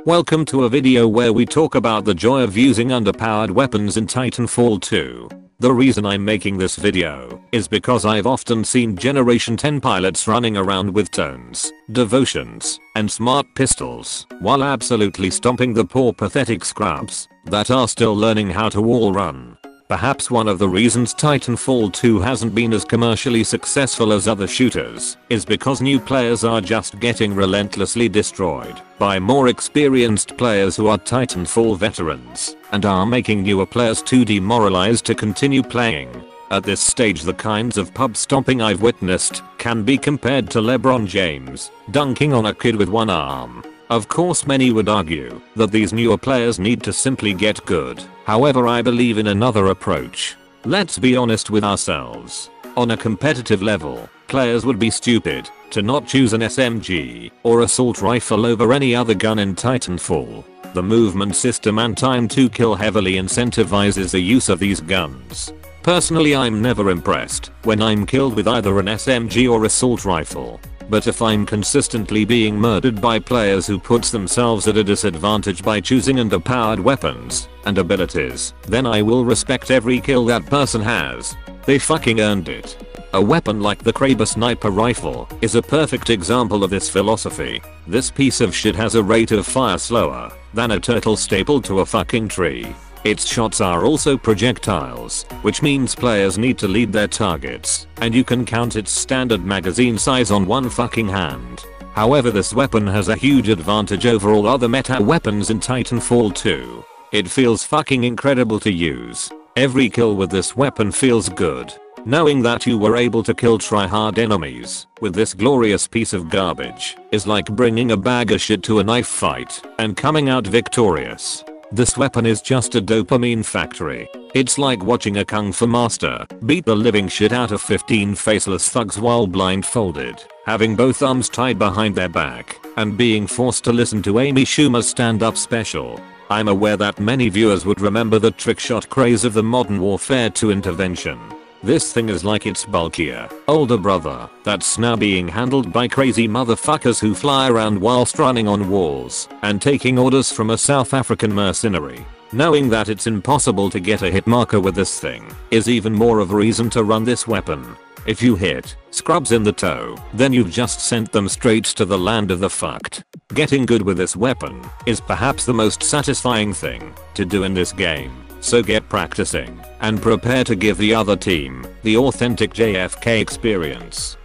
Welcome to a video where we talk about the joy of using underpowered weapons in Titanfall 2. The reason I'm making this video is because I've often seen Generation 10 pilots running around with tones, devotions, and smart pistols while absolutely stomping the poor pathetic scrubs that are still learning how to wall run. Perhaps one of the reasons Titanfall 2 hasn't been as commercially successful as other shooters is because new players are just getting relentlessly destroyed by more experienced players who are Titanfall veterans and are making newer players too demoralized to continue playing. At this stage, the kinds of pub stomping I've witnessed can be compared to LeBron James dunking on a kid with one arm. Of course, many would argue that these newer players need to simply get good. However, I believe in another approach. Let's be honest with ourselves. On a competitive level, players would be stupid to not choose an SMG or assault rifle over any other gun in Titanfall. The movement system and time to kill heavily incentivizes the use of these guns. Personally, I'm never impressed when I'm killed with either an SMG or assault rifle. But if I'm consistently being murdered by players who puts themselves at a disadvantage by choosing underpowered weapons and abilities, then I will respect every kill that person has. They fucking earned it. A weapon like the Kraber sniper rifle is a perfect example of this philosophy. This piece of shit has a rate of fire slower than a turtle stapled to a fucking tree. Its shots are also projectiles, which means players need to lead their targets, and you can count its standard magazine size on one fucking hand. However, this weapon has a huge advantage over all other meta weapons in Titanfall 2. It feels fucking incredible to use. Every kill with this weapon feels good. Knowing that you were able to kill try-hard enemies with this glorious piece of garbage is like bringing a bag of shit to a knife fight and coming out victorious. This weapon is just a dopamine factory. It's like watching a kung fu master beat the living shit out of 15 faceless thugs while blindfolded, having both arms tied behind their back, and being forced to listen to Amy Schumer's stand-up special. I'm aware that many viewers would remember the trickshot craze of the Modern Warfare 2 intervention. This thing is like its bulkier, older brother that's now being handled by crazy motherfuckers who fly around whilst running on walls and taking orders from a South African mercenary. Knowing that it's impossible to get a hit marker with this thing is even more of a reason to run this weapon. If you hit scrubs in the toe, then you've just sent them straight to the land of the fucked. Getting good with this weapon is perhaps the most satisfying thing to do in this game. So get practicing and prepare to give the other team the authentic JFK experience.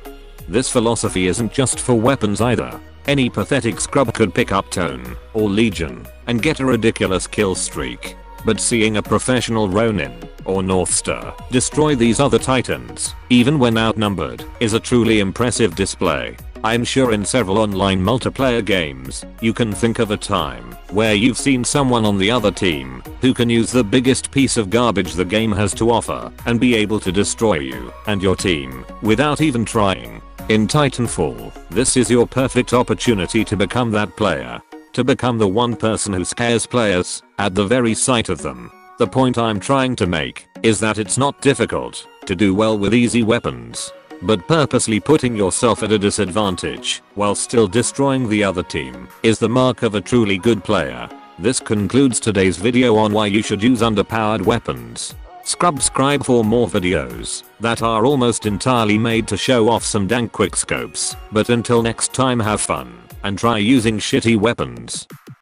This philosophy isn't just for weapons either. Any pathetic scrub could pick up Tone or Legion and get a ridiculous kill streak. But seeing a professional Ronin or NORTHSTAR destroy these other titans, even when outnumbered, is a truly impressive display. I'm sure in several online multiplayer games, you can think of a time where you've seen someone on the other team who can use the biggest piece of garbage the game has to offer and be able to destroy you and your team without even trying. In Titanfall, this is your perfect opportunity to become that player. To become the one person who scares players at the very sight of them. The point I'm trying to make is that it's not difficult to do well with easy weapons. But purposely putting yourself at a disadvantage while still destroying the other team is the mark of a truly good player. This concludes today's video on why you should use underpowered weapons. Subscribe for more videos that are almost entirely made to show off some dank quickscopes. But until next time, have fun and try using shitty weapons.